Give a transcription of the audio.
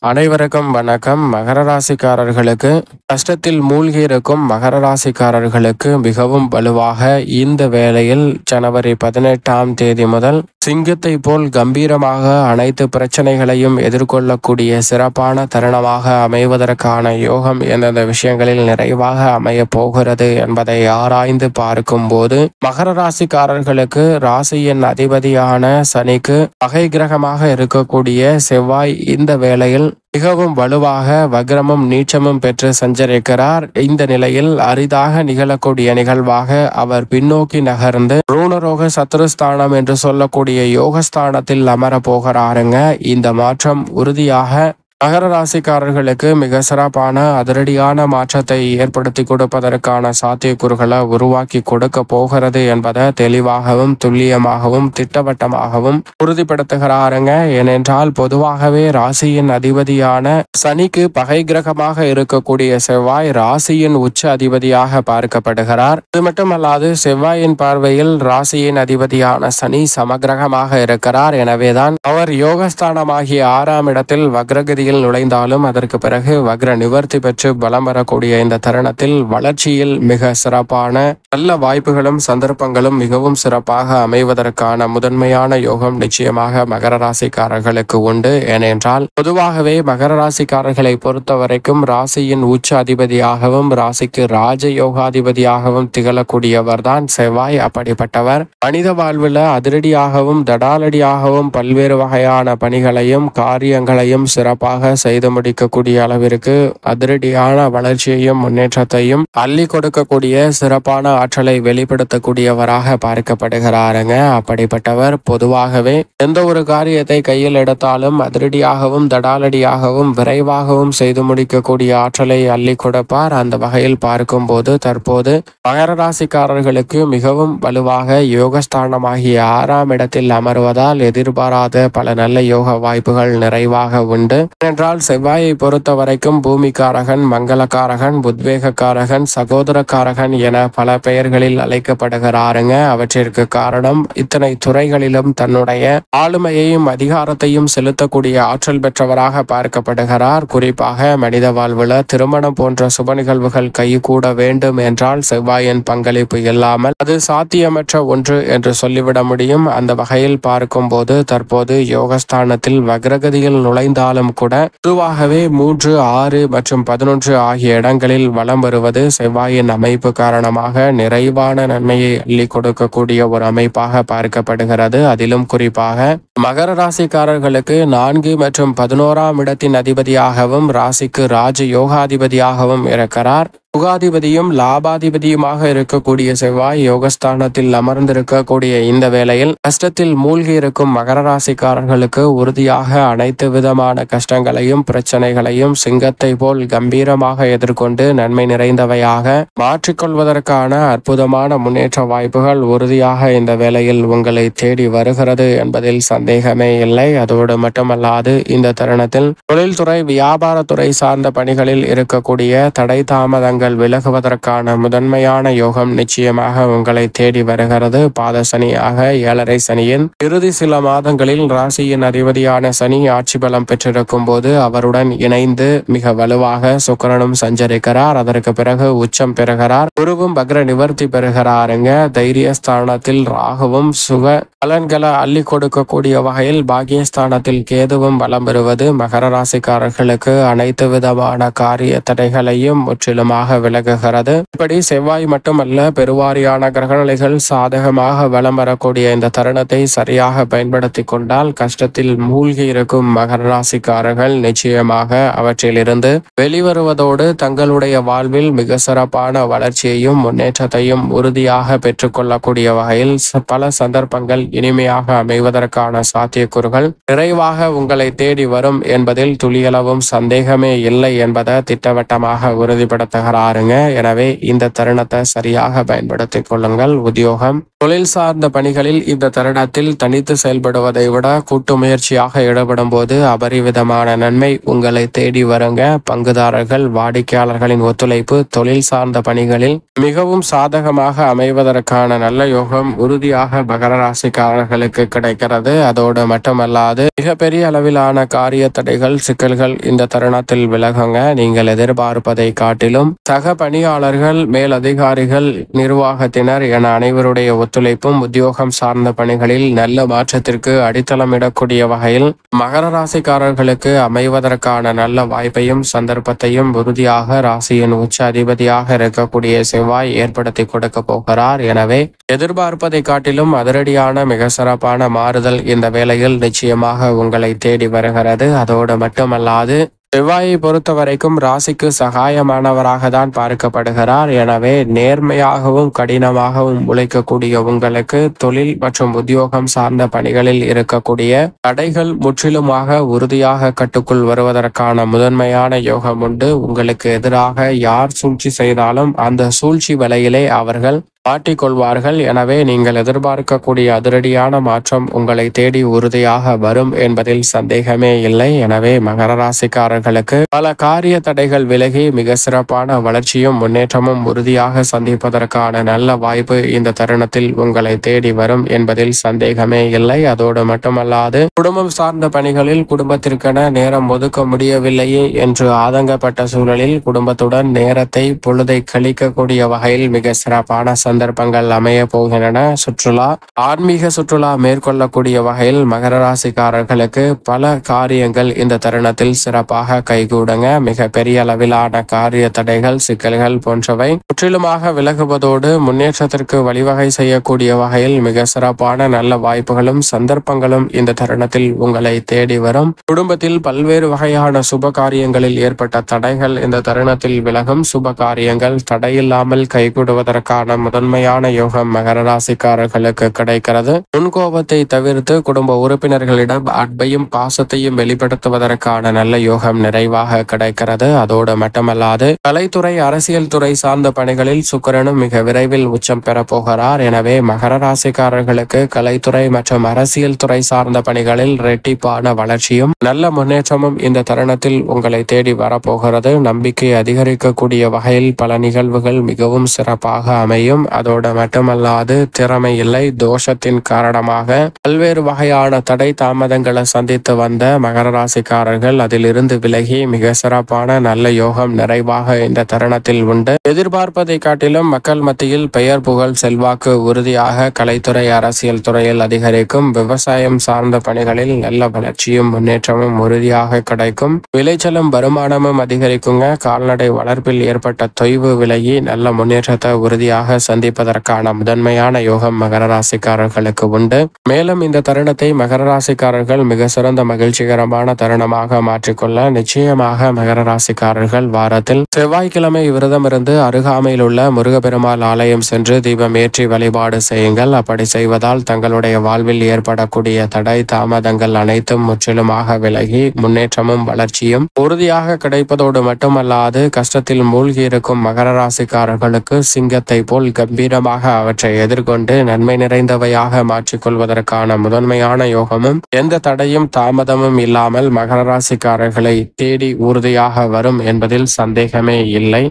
அனைவருக்கும் வணக்கம். மகர ராசிக்காரர்களுக்கு கஷ்டத்தில் மூழ்கி இருக்கும் மகர ராசிக்காரர்களுக்கு மிகவும் வலுவாக இந்த வேளையில் ஜனவரி 18ஆம் தேதி முதல் சிங்கத்தை போல் கம்பீரமாக அனைத்து பிரச்சனைகளையும் எதிர்கொள்ளக்கூடிய சிறப்பான தருணமாக அமைவதற்கான யோகம் எந்தெந்த விஷயங்களில் நிறைவாக அமைய போகிறது என்பதை ஆராய்ந்து பார்க்கும் போது மகர ராசிக்காரர்களுக்கு ராசியின் அதிபதியான சனிக்கு பகை கிரகமாக இருக்கக்கூடிய செவ்வாய் இந்த வேளையில் மிகவும் வலுவாக வக்ரமும் நீச்சமும் பெற்று சஞ்சரிக்கிறார். இந்த நிலையில் அரிதாக நிகழக்கூடிய நிகழ்வாக அவர் பின்னோக்கி நகர்ந்து ரூணரோக சத்ருஸ்தானம் என்று சொல்லக்கூடிய யோகஸ்தானத்தில் அமர போகிறாருங்க. இந்த மாற்றம் உறுதியாக மகர ராசிக்காரர்களுக்கு மிக சிறப்பான அதிரடியான மாற்றத்தை ஏற்படுத்தி கொடுப்பதற்கான சாத்தியக்கூறுகளை உருவாக்கி கொடுக்க போகிறது என்பதை தெளிவாகவும் துல்லியமாகவும் திட்டவட்டமாகவும் உறுதிப்படுத்துகிறாருங்க. ஏனென்றால் பொதுவாகவே ராசியின் அதிபதியான சனிக்கு பகை கிரகமாக இருக்கக்கூடிய செவ்வாய் ராசியின் உச்ச அதிபதியாக பார்க்கப்படுகிறார். இது மட்டுமல்லாது செவ்வாயின் பார்வையில் ராசியின் அதிபதியான சனி சமகிரகமாக இருக்கிறார். எனவேதான் அவர் யோகஸ்தானமாகிய 6ஆம் இடத்தில் வக்ரகதியில் நுழைந்தாலும் அதற்கு பிறகு வக்ர நிவர்த்தி பெற்று பலம் வரக்கூடிய இந்த தருணத்தில் வளர்ச்சியில் மிக சிறப்பான நல்ல வாய்ப்புகளும் சந்தர்ப்பங்களும் மிகவும் சிறப்பாக அமைவதற்கான முதன்மையான யோகம் நிச்சயமாக மகர ராசிக்காரர்களுக்கு உண்டு. ஏனென்றால் பொதுவாகவே மகர ராசிக்காரர்களை பொறுத்த வரைக்கும் ராசியின் உச்ச அதிபதியாகவும் ராசிக்கு ராஜ யோகாதிபதியாகவும் திகழக்கூடியவர் தான் செவ்வாய். அப்படிப்பட்டவர் மனித வாழ்வில் அதிரடியாகவும் தடாலடியாகவும் பல்வேறு வகையான பணிகளையும் காரியங்களையும் சிறப்பாக செய்து முடிக்கக்கூடிய அளவிற்கு அதிரடியான வளர்ச்சியையும் முன்னேற்றத்தையும் அள்ளி கொடுக்கக்கூடிய சிறப்பான ஆற்றலை வெளிப்படுத்தக்கூடியவராக பார்க்கப்படுகிறாருங்க. அப்படிப்பட்டவர் பொதுவாகவே எந்த ஒரு காரியத்தை கையில் எடுத்தாலும் அதிரடியாகவும் தடாலடியாகவும் விரைவாகவும் செய்து முடிக்கக்கூடிய ஆற்றலை அள்ளி கொடுப்பார். அந்த வகையில் பார்க்கும்போது தற்போது மகர ராசிக்காரர்களுக்கு மிகவும் வலுவாக யோகஸ்தானமாகிய 6ஆம் இடத்தில் அமர்வதால் எதிர்பாராத பல நல்ல யோக வாய்ப்புகள் நிறைவாக உண்டு. என்றால் செவ்வாயை பொறுத்த வரைக்கும் பூமிக்காரகன், மங்களக்காரகன், உத்வேகக்காரகன், சகோதரக்காரகன் என பல பெயர்களில் அழைக்கப்படுகிறாருங்க. அவற்றிற்கு காரணம் இத்தனை துறைகளிலும் தன்னுடைய ஆளுமையையும் அதிகாரத்தையும் செலுத்தக்கூடிய ஆற்றல் பெற்றவராக பார்க்கப்படுகிறார். குறிப்பாக மனித வாழ்வில் திருமணம் போன்ற சுப நிகழ்வுகள் கைகூட வேண்டும் என்றால் செவ்வாயின் பங்களிப்பு இல்லாமல் அது சாத்தியமற்ற ஒன்று என்று சொல்லிவிட முடியும். அந்த வகையில் பார்க்கும்போது தற்போது யோகஸ்தானத்தில் வக்ரகதியில் நுழைந்தாலும் கூட பொதுவாகவே 3, 6 மற்றும் 11 ஆகிய இடங்களில் வலம் வருவது செவ்வாயின் அமைப்பு காரணமாக நிறைவான நன்மையை அள்ளி கொடுக்கக்கூடிய ஒரு அமைப்பாக பார்க்கப்படுகிறது. அதிலும் குறிப்பாக மகர ராசிக்காரர்களுக்கு 4 மற்றும் 11ஆம் இடத்தின் அதிபதியாகவும் ராசிக்கு ராஜ யோகாதிபதியாகவும் இருக்கிறார். யுகாதிபதியும் லாபாதிபதியுமாக இருக்கக்கூடிய செவ்வாய் யோகஸ்தானத்தில் அமர்ந்திருக்கக்கூடிய இந்த வேளையில் கஷ்டத்தில் மூழ்கி இருக்கும் மகர ராசிக்காரர்களுக்கு உறுதியாக அனைத்து விதமான கஷ்டங்களையும் பிரச்சனைகளையும் சிங்கத்தை போல் கம்பீரமாக எதிர்கொண்டு நன்மை நிறைந்தவையாக மாற்றிக்கொள்வதற்கான அற்புதமான முன்னேற்ற வாய்ப்புகள் உறுதியாக இந்த வேளையில் உங்களை தேடி வருகிறது என்பதில் சந்தேகமே இல்லை. அதோடு மட்டுமல்லாது இந்த தருணத்தில் தொழில்துறை வியாபாரத்துறை சார்ந்த பணிகளில் இருக்கக்கூடிய தடை தாமதங்கள் விலகுவதற்கான முதன்மையான யோகம் நிச்சயமாக உங்களை தேடி வருகிறது. பாத சனியாக 7.5 சனியின் இறுதி சில மாதங்களில் ராசியின் அதிபதியான சனி ஆட்சி பலம் பெற்றிருக்கும் போது அவருடன் இணைந்து மிக வலுவாக சுக்கிரனும் சஞ்சரிக்கிறார். அதற்கு பிறகு உச்சம் பெறுகிறார். குருவும் வக்ர நிவர்த்தி பெறுகிறாருங்க. தைரியஸ்தானத்தில் ராகுவும் சுக பலன்களை அள்ளி கொடுக்கக்கூடிய வகையில் பாகியஸ்தானத்தில் கேதுவும் பலம் பெறுவது மகர ராசிக்காரர்களுக்கு அனைத்து விதமான காரிய தடைகளையும் முற்றிலுமாக விலகுகிறது. இப்படி செவ்வாய் மட்டுமல்ல பெருவாரியான கிரகநிலைகள் சாதகமாக வலம் வரக்கூடிய இந்த தருணத்தை சரியாக பயன்படுத்தி கொண்டால் கஷ்டத்தில் மூழ்கி இருக்கும் மகர ராசிக்காரர்கள் நிச்சயமாக அவற்றிலிருந்து வெளிவருவதோடு தங்களுடைய வாழ்வில் மிக சிறப்பான வளர்ச்சியையும் முன்னேற்றத்தையும் உறுதியாக பெற்றுக்கொள்ளக்கூடிய வகையில் பல சந்தர்ப்பங்கள் இனிமையாக அமைவதற்கான சாத்தியக்கூறுகள் நிறைவாக உங்களை தேடி வரும் என்பதில் துளியளவும் சந்தேகமே இல்லை என்பதை திட்டவட்டமாக உறுதிப்படுத்துகிறார். பாருங்க. எனவே இந்த தருணத்தை சரியாக பயன்படுத்திக் கொள்ளுங்கள். உத்தியோகம், தொழில் சார்ந்த பணிகளில் இந்த தருணத்தில் தனித்து செயல்படுவதை விட கூட்டு முயற்சியாக ஈடுபடும் போது அபரிவிதமான நன்மை உங்களை தேடி வருங்க. பங்குதாரர்கள், வாடிக்கையாளர்களின் ஒத்துழைப்பு தொழில் சார்ந்த பணிகளில் மிகவும் சாதகமாக அமைவதற்கான நல்ல யோகம் உறுதியாக மகர ராசிக்காரர்களுக்கு கிடைக்கிறது. அதோடு மட்டுமல்லாது மிகப்பெரிய அளவிலான காரிய தடைகள், சிக்கல்கள் இந்த தருணத்தில் விலகுங்க. நீங்கள் எதிர்பார்ப்பதை காட்டிலும் சக பணியாளர்கள், மேலதிகாரிகள், நிர்வாகத்தினர் என அனைவருடைய ஒத்துழைப்பும் உத்தியோகம் சார்ந்த பணிகளில் நல்ல மாற்றத்திற்கு அடித்தளமிடக்கூடிய வகையில் மகர ராசிக்காரர்களுக்கு அமைவதற்கான நல்ல வாய்ப்பையும் சந்தர்ப்பத்தையும் உறுதியாக ராசியின் உச்ச அதிபதியாக இருக்கக்கூடிய செவ்வாய் ஏற்படுத்தி கொடுக்க போகிறார். எனவே எதிர்பார்ப்பதை காட்டிலும் அதிரடியான மிக சிறப்பான மாறுதல் இந்த வேளையில் நிச்சயமாக உங்களை தேடி வருகிறது. அதோடு மட்டுமல்லாது செவ்வாயை பொறுத்த வரைக்கும் ராசிக்கு சகாயமானவராக தான் பார்க்கப்படுகிறார். எனவே நேர்மையாகவும் கடினமாகவும் உழைக்கக்கூடிய உங்களுக்கு தொழில் மற்றும் உத்தியோகம் சார்ந்த பணிகளில் இருக்கக்கூடிய தடைகள் முற்றிலுமாக உறுதியாக கட்டுக்குள் வருவதற்கான முதன்மையான யோகம் உண்டு. உங்களுக்கு எதிராக யார் சூழ்ச்சி செய்தாலும் அந்த சூழ்ச்சி வலையிலே அவர்கள் மாட்டிக்கொள்வார்கள். எனவே நீங்கள் எதிர்பார்க்கக்கூடிய அதிரடியான மாற்றம் உங்களை தேடி உறுதியாக வரும் என்பதில் சந்தேகமே இல்லை. எனவே மகர ராசிக்காரர்களுக்கு பல காரிய தடைகள் விலகி மிக சிறப்பான வளர்ச்சியும் முன்னேற்றமும் உறுதியாக சந்திப்பதற்கான நல்ல வாய்ப்பு இந்த தருணத்தில் உங்களை தேடி வரும் என்பதில் சந்தேகமே இல்லை. அதோடு மட்டுமல்லாது குடும்பம் சார்ந்த பணிகளில் குடும்பத்திற்கென நேரம் ஒதுக்க முடியவில்லையே என்று ஆதங்கப்பட்ட சூழலில் குடும்பத்துடன் நேரத்தை பொழுதை கழிக்கக்கூடிய வகையில் மிக சிறப்பான சந்தர்ப்பங்கள் அமைய போகின்றன. சுற்றுலா, ஆன்மீக சுற்றுலா மேற்கொள்ளக்கூடிய வகையில் மகர ராசிக்காரர்களுக்கு பல காரியங்கள் இந்த தருணத்தில் சிறப்பாக கைகூடுங்க. மிக பெரிய அளவிலான காரிய தடைகள், சிக்கல்கள் போன்றவை முற்றிலுமாக விலகுவதோடு முன்னேற்றத்திற்கு வழிவகை செய்யக்கூடிய வகையில் மிக சிறப்பான நல்ல வாய்ப்புகளும் சந்தர்ப்பங்களும் இந்த தருணத்தில் உங்களை தேடி வரும். குடும்பத்தில் பல்வேறு வகையான சுப காரியங்களில் ஏற்பட்ட தடைகள் இந்த தருணத்தில் விலகும். சுப காரியங்கள் தடையில்லாமல் கைகூடுவதற்கான முதன்மையான யோகம் மகர ராசிக்காரர்களுக்கு கிடைக்கிறது. முன்கோபத்தை தவிர்த்து குடும்ப உறுப்பினர்களிடம் அன்பையும் பாசத்தையும் வெளிப்படுத்துவதற்கான நல்ல யோகம் நிறைவாக கிடைக்கிறது. அதோடு மட்டுமல்லாது கலைத்துறை, அரசியல் துறை சார்ந்த பணிகளில் சுக்கிரனும் மிக விரைவில் உச்சம் பெற போகிறார். எனவே மகர ராசிக்காரர்களுக்கு கலைத்துறை மற்றும் அரசியல் துறை சார்ந்த பணிகளில் இரட்டிப்பான வளர்ச்சியும் நல்ல முன்னேற்றமும் இந்த தருணத்தில் உங்களை தேடி வரப்போகிறது. நம்பிக்கை அதிகரிக்கக்கூடிய வகையில் பல நிகழ்வுகள் மிகவும் சிறப்பாக அமையும். அதோடு மட்டுமல்லாது திறமை இல்லை, தோஷத்தின் காரணமாக பல்வேறு வகையான தடை தாமதங்களை சந்தித்து வந்த மகர ராசிக்காரர்கள் அதிலிருந்து விலகி மிக சிறப்பான நல்ல யோகம் நிறைவாக இந்த தருணத்தில் உண்டு. எதிர்பார்ப்பதை காட்டிலும் மக்கள் மத்தியில் பெயர், புகழ், செல்வாக்கு உறுதியாக கலைத்துறை, அரசியல் துறையில் அதிகரிக்கும். விவசாயம் சார்ந்த பணிகளில் நல்ல வளர்ச்சியும் முன்னேற்றமும் உறுதியாக கிடைக்கும். விளைச்சலும் வருமானமும் அதிகரிக்குங்க. கால்நடை வளர்ப்பில் ஏற்பட்ட தொய்வு விலகி நல்ல முன்னேற்றத்தை உறுதியாக சந்திப்பதற்கான முதன்மையான யோகம் மகர ராசிக்காரர்களுக்கு உண்டு. மேலும் இந்த தருணத்தை மகர ராசிக்காரர்கள் மிக சிறந்த மகிழ்ச்சிகரமான தருணமாக மாற்றிக்கொள்ள நிச்சயமாக மகர ராசிக்காரர்கள் வாரத்தில் செவ்வாய்க்கிழமை விரதம் இருந்து அருகாமையில் உள்ள முருகப்பெருமாள் ஆலயம் சென்று தீபம் ஏற்றி வழிபாடு செய்யுங்கள். அப்படி செய்வதால் தங்களுடைய வாழ்வில் ஏற்படக்கூடிய தடை தாமதங்கள் அனைத்தும் முற்றிலுமாக விலகி முன்னேற்றமும் வளர்ச்சியும் உறுதியாக கிடைப்பதோடு மட்டுமல்லாது கஷ்டத்தில் மூழ்கி இருக்கும் மகர ராசிக்காரர்களுக்கு சிங்கத்தை போல் கம்பீரமாக அவற்றை எதிர்கொண்டு நன்மை நிறைந்தவையாக மாற்றிக்கொள்வதற்கான முதன்மையான யோகமும் எந்த தடையும் தாமதமும் இல்லாமல் மகர ராசிக்காரர்களை தேடி உறுதியாக வரும் என்பதில் சந்தேகமே இல்லை.